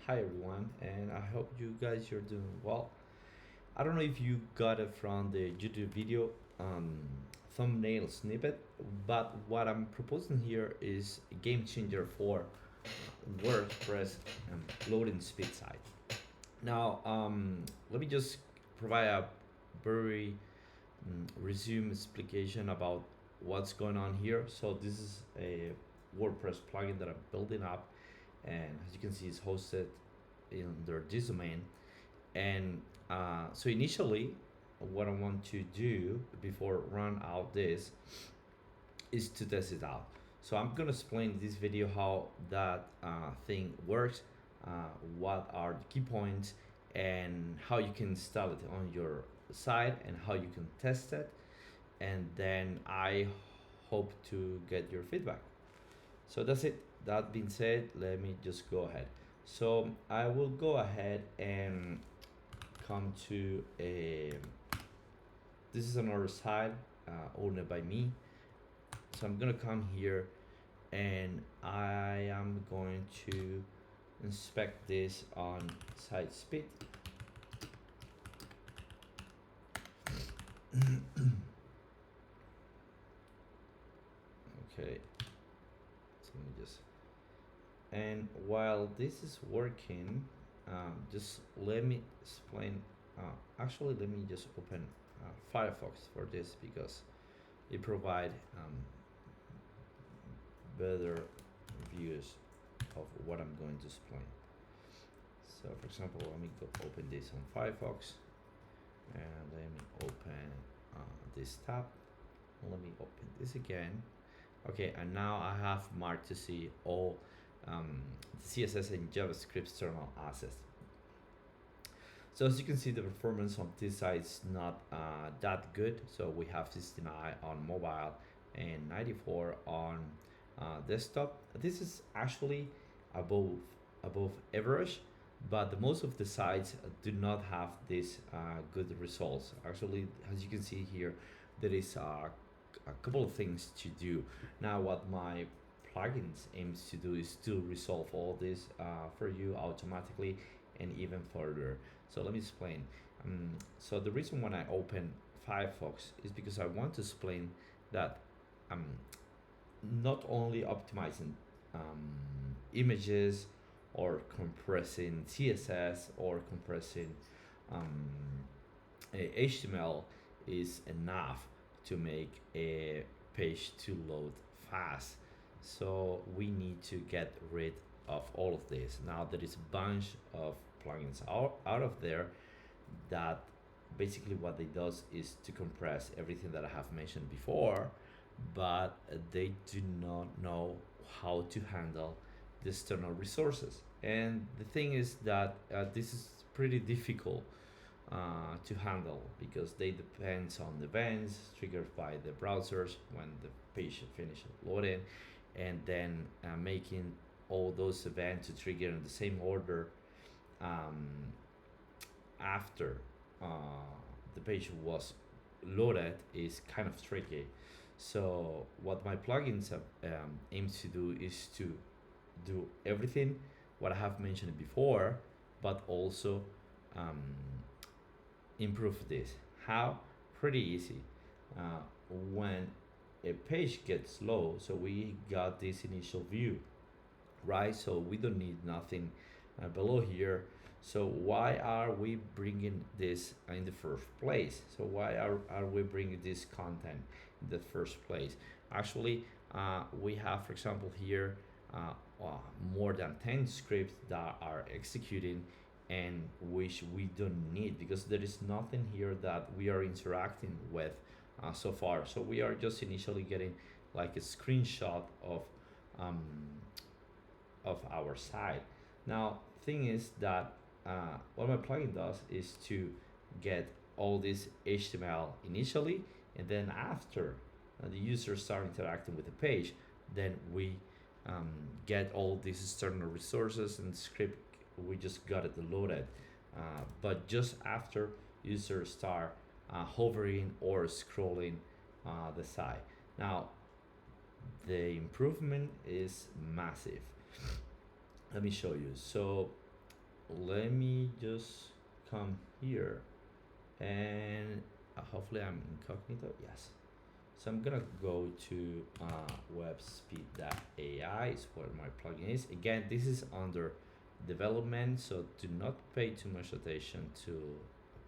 Hi everyone, and I hope you guys are doing well. I don't know if you got it from the YouTube video um, thumbnail snippet, but what I'm proposing here is a game changer for WordPress loading speed side. Now, let me just provide a very resume explication about what's going on here. So this is a WordPress plugin that I'm building up, and as you can see, it's hosted in this domain. And so initially, what I want to do before run out this is to test it out. So I'm gonna explain in this video how that thing works, what are the key points, and how you can install it on your site and how you can test it. And then I hope to get your feedback. So that's it. That being said, let me just go ahead. So I will go ahead and come to a, this is another site owned by me. So I'm gonna come here and I am going to inspect this on site speed. Okay, so let me just, and while this is working, just let me explain. Actually, let me just open Firefox for this because it provide better views of what I'm going to explain. So for example, let me go open this on Firefox and let me open this tab. Let me open this again. Okay, and now I have marked to see all CSS and JavaScript external assets. So as you can see, the performance of this site is not that good. So we have 69 on mobile and 94 on desktop. This is actually above average, but the most of the sites do not have this good results. Actually, as you can see here, there is a couple of things to do. Now, what my plugins aims to do is to resolve all this for you automatically and even further. So let me explain. So the reason when I open Firefox is because I want to explain that I'm not only optimizing images or compressing CSS or compressing HTML is enough to make a page to load fast. So we need to get rid of all of this. Now there is a bunch of plugins out of there that basically what they does is to compress everything that I have mentioned before, but they do not know how to handle the external resources. And the thing is that this is pretty difficult to handle because they depends on the events triggered by the browsers when the page finishes loading, and then making all those events to trigger in the same order after the page was loaded is kind of tricky. So what my plugins aims to do is to do everything what I have mentioned before, but also um, improve this. How? Pretty easy. When a page gets low, so we got this initial view, right? So we don't need nothing below here. So why are we bringing this in the first place? So why are we bringing this content in the first place? Actually, we have, for example, here more than 10 scripts that are executing and which we don't need because there is nothing here that we are interacting with so far. So we are just initially getting like a screenshot um, of our site. Now, thing is that what my plugin does is to get all this HTML initially, and then after the user start interacting with the page, then we get all these external resources and script. We just got it loaded, but just after users start hovering or scrolling the site. Now, the improvement is massive. Let me show you. So let me just come here and hopefully I'm incognito. Yes. So I'm gonna go to webspeed.ai is where my plugin is. Again, this is under development, so do not pay too much attention to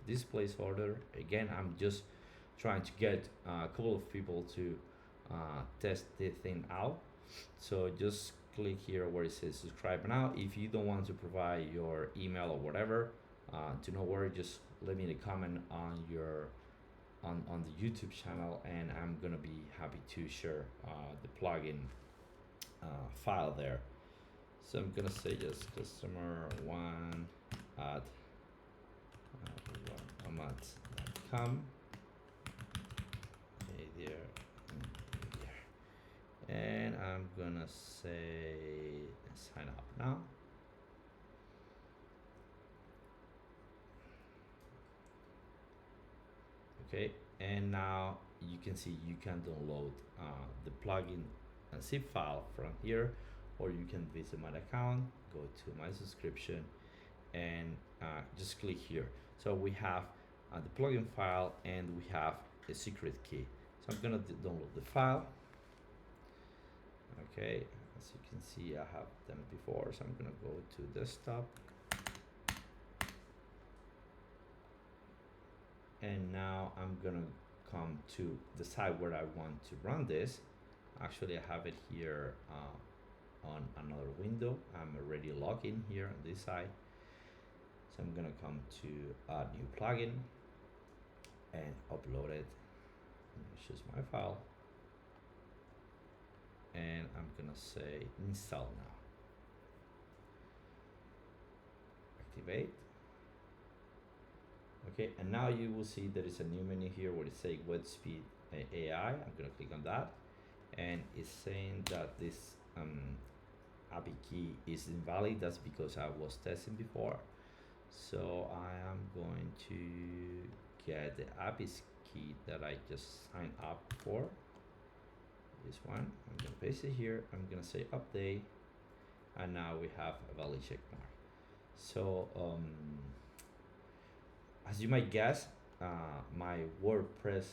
this placeholder. Again, I'm just trying to get a couple of people to test the thing out. So just click here where it says subscribe now. If you don't want to provide your email or whatever, do not worry. Just let me a comment on your on the YouTube channel, and I'm gonna be happy to share the plugin file there. So I'm gonna say just customer one at amat.com. Okay, there, there, and I'm gonna say sign up now. Okay, and now you can see you can download the plugin and zip file from here, or you can visit my account, go to my subscription, and just click here. So we have the plugin file and we have a secret key. So I'm gonna download the file. Okay, as you can see, I have done it before, so I'm gonna go to desktop. And now I'm gonna come to the site where I want to run this. Actually, I have it here on another window. I'm already logged in here on this side. So I'm gonna come to a new plugin and upload it. Choose my file. And I'm gonna say install now. Activate. Okay, and now you will see there is a new menu here where it says WebSpeed AI. I'm gonna click on that, and it's saying that this API key is invalid. That's because I was testing before. So I am going to get the API key that I just signed up for. This one, I'm gonna paste it here. I'm gonna say update, and now we have a valid check mark. So as you might guess, my WordPress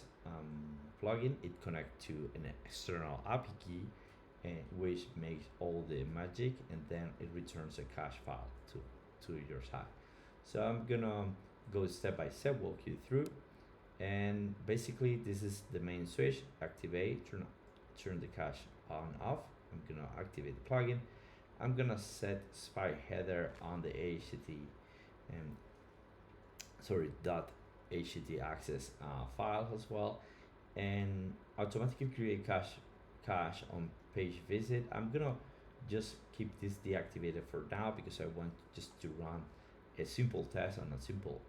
plugin, it connects to an external API key, which makes all the magic, and then it returns a cache file to your site. So I'm gonna go step by step, walk you through, and basically this is the main switch. Activate, turn the cache on off. I'm gonna activate the plugin. I'm gonna set spy header on the HTTP and .htt access file as well, and automatically create cache on page visit. I'm gonna just keep this deactivated for now because I want just to run a simple test on a simple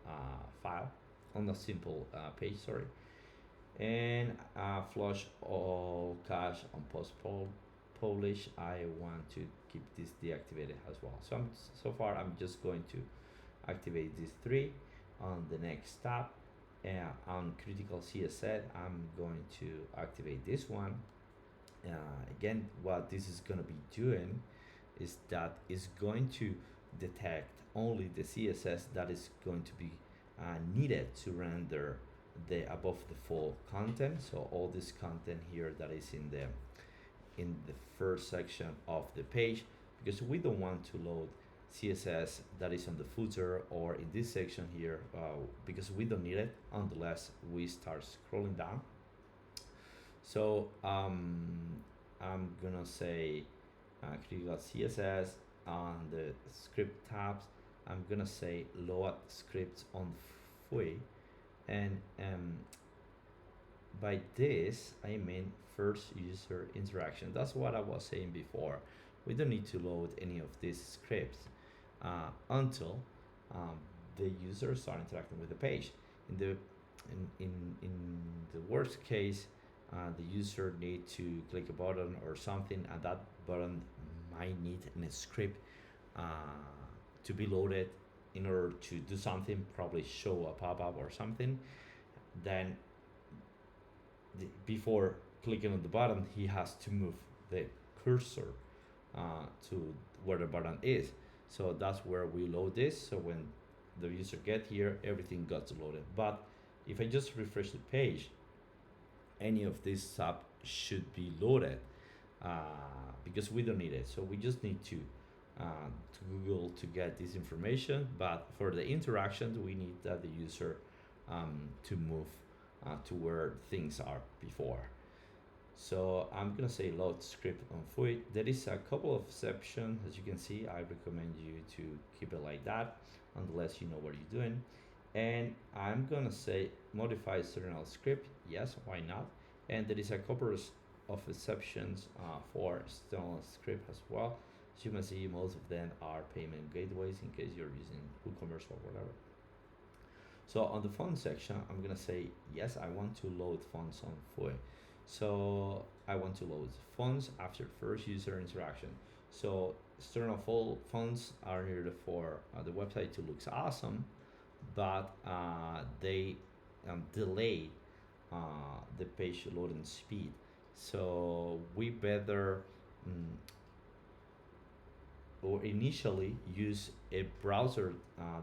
file, on a simple page, sorry. And flush all cache on post publish. I want to keep this deactivated as well. So far I'm just going to activate these three. On the next tab, on critical CSS, I'm going to activate this one. Again, what this is going to be doing is that it's going to detect only the CSS that is going to be needed to render the above the fold content. So all this content here that is in the first section of the page, because we don't want to load CSS that is on the footer or in this section here, because we don't need it unless we start scrolling down. So I'm gonna say critical CSS on the script tabs. I'm gonna say load scripts on FUI, and by this I mean first user interaction. That's what I was saying before. We don't need to load any of these scripts until the users start interacting with the page. In the worst case, the user need to click a button or something, and that button might need a script to be loaded in order to do something, probably show a pop-up or something. Then before clicking on the button, he has to move the cursor to where the button is. So that's where we load this. So when the user get here, everything got loaded. But if I just refresh the page, any of this sub should be loaded, because we don't need it. So we just need to Google to get this information. But for the interactions, we need that the user to move to where things are before. So I'm gonna say load script on Fui. There is a couple of exceptions, as you can see. I recommend you to keep it like that, unless you know what you're doing. And I'm gonna say modify external script. Yes, why not? And there is a couple of exceptions for external script as well. As you can see, most of them are payment gateways in case you're using WooCommerce or whatever. So on the font section, I'm gonna say yes, I want to load fonts on Fui. So I want to load fonts after first user interaction. So external fonts are here for the website to look awesome, but they delay the page loading speed. So we better or initially use a browser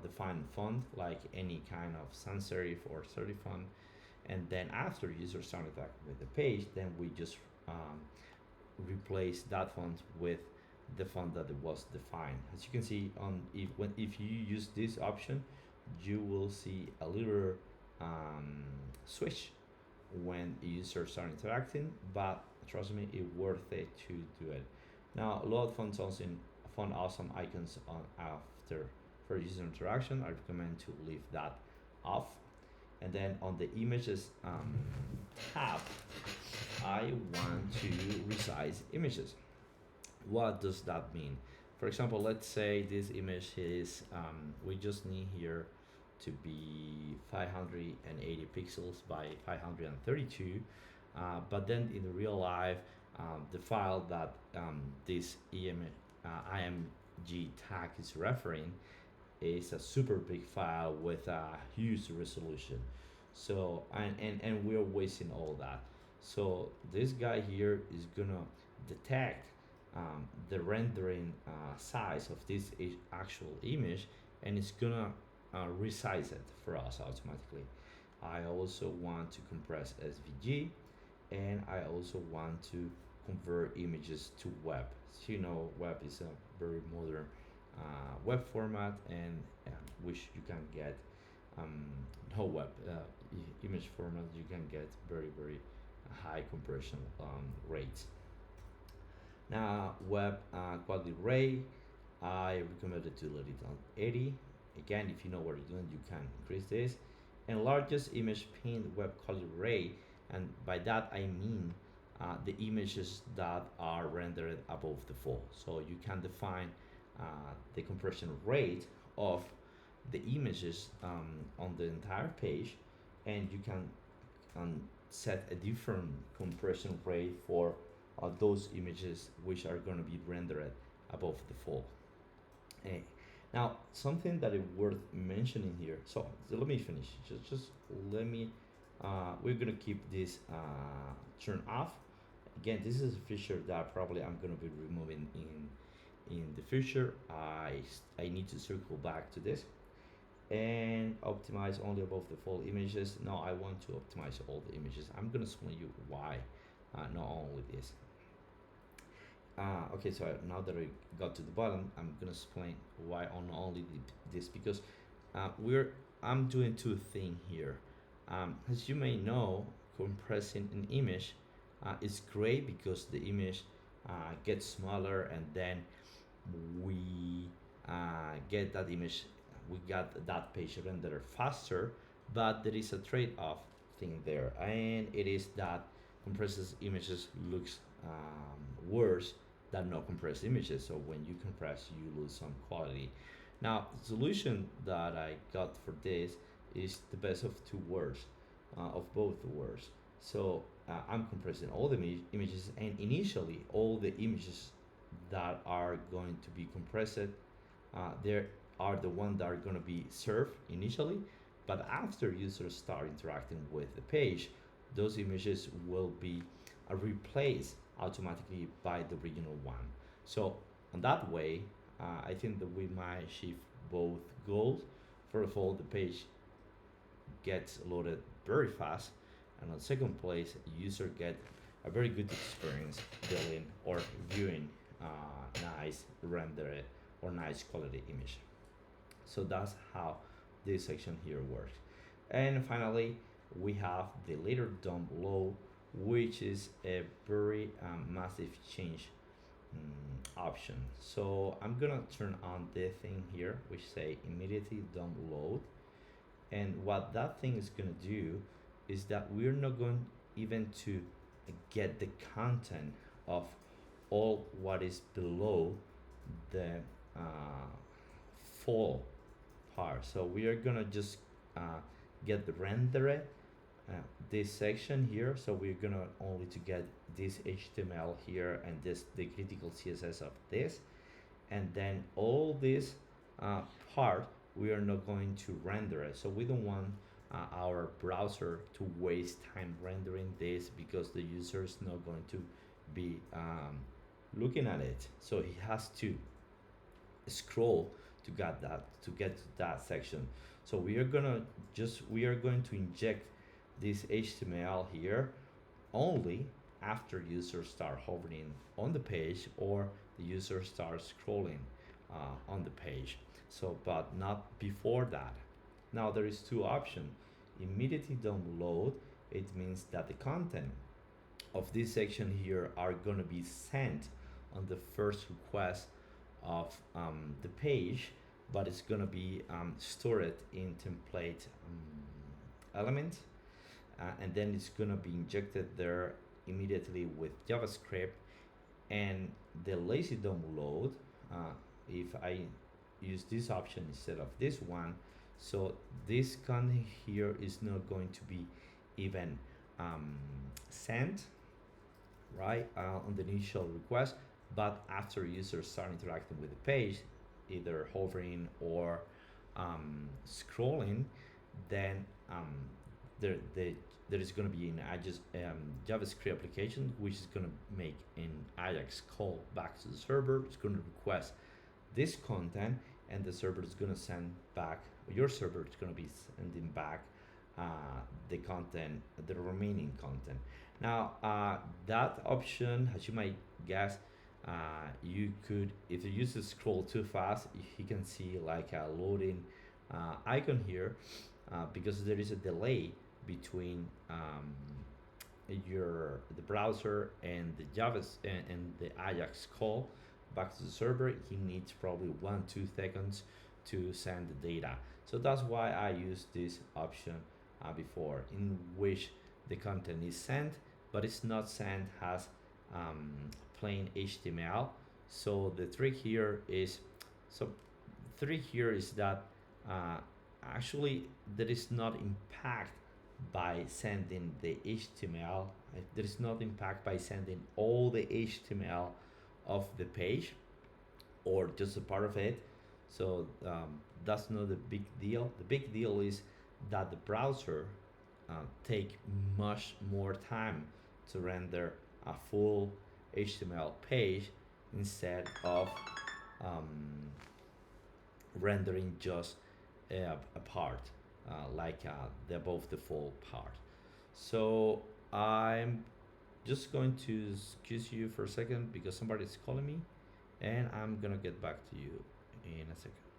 defined font like any kind of sans serif or serif font, and then after users start interacting with the page, then we just replace that font with the font that it was defined. As you can see, on if you use this option, you will see a little switch when users start interacting, but trust me, it's worth it to do it. Now, load font awesome icons on after for user interaction. I recommend to leave that off. And then on the images tab, I want to resize images. What does that mean? For example, let's say this image is, we just need here to be 580 pixels by 532, but then in real life, the file that this IMG tag is referring is a super big file with a huge resolution. So and we're wasting all that. So this guy here is gonna detect the rendering size of this actual image, and it's gonna resize it for us automatically. I also want to compress SVG, and I also want to convert images to web. So, you know, web is a very modern web format, and which you can get no web image format, you can get very high compression rates. Now web quality rate, I recommend it to let it on 80. Again, if you know what you're doing, you can increase this. And largest image paint web quality rate, and by that I mean the images that are rendered above the fold. So you can define the compression rate of the images on the entire page, and you can set a different compression rate for those images which are going to be rendered above the fold. Now, something that is worth mentioning here. So let me finish. Just let me. We're gonna keep this turn off. Again, this is a feature that probably I'm gonna be removing in the future. I need to circle back to this and optimize only above the fold images. No, I want to optimize all the images. I'm gonna explain you why, not only this. Okay, so now that I got to the bottom, I'm gonna explain why on only this, because I'm doing two things here. As you may know, compressing an image is great because the image gets smaller, and then we get that image, we got that page rendered faster. But there is a trade-off thing there, and it is that compresses images looks worse than no compressed images. So when you compress, you lose some quality. Now, the solution that I got for this is the best of two worlds, of both worlds. So I'm compressing all the images, and initially all the images that are going to be compressed, there are the ones that are going to be served initially, but after users start interacting with the page, those images will be replaced automatically by the original one. So on that way, I think that we might achieve both goals. First of all, the page gets loaded very fast, and on second place, user get a very good experience building or viewing nice rendered or nice quality image. So that's how this section here works. And finally, we have the later dump low, which is a very massive change option. So I'm gonna turn on the thing here, which say immediately dump load. And what that thing is gonna do is that we're not going even to get the content of all what is below the full part. So we are gonna just get the render uh, this section here. So we're gonna only to get this HTML here and this the critical CSS of this, and then all this uh, part we are not going to render it. So we don't want our browser to waste time rendering this because the user is not going to be looking at it. So he has to scroll to get to that section. So we are going to inject this HTML here only after users start hovering on the page or the user starts scrolling on the page. So, but not before that. Now there is two options. Immediately download. It means that the content of this section here are gonna be sent on the first request of the page, but it's gonna be stored in template element, and then it's gonna be injected there immediately with JavaScript. And the lazy download, if I use this option instead of this one, so this content here is not going to be even sent right on the initial request, but after users start interacting with the page, either hovering or scrolling, then there is going to be an JavaScript application which is going to make an Ajax call back to the server. It's going to request this content, and the server is going to send back, your server is going to be sending back the content, the remaining content. Now that option, as you might guess, you could, if the user scroll too fast, he can see like a loading icon here, because there is a delay between the browser and the and the Ajax call back to the server. He needs probably 1-2 seconds to send the data. So that's why I use this option before, in which the content is sent, but it's not sent as plain HTML. So the trick here is, that actually there is not impact by sending the HTML. There is not impact by sending all the HTML of the page or just a part of it. So that's not the big deal. The big deal is that the browser take much more time to render a full HTML page instead of rendering just a part, like the above the full part. So I'm just going to excuse you for a second because somebody's calling me, and I'm gonna get back to you in a second.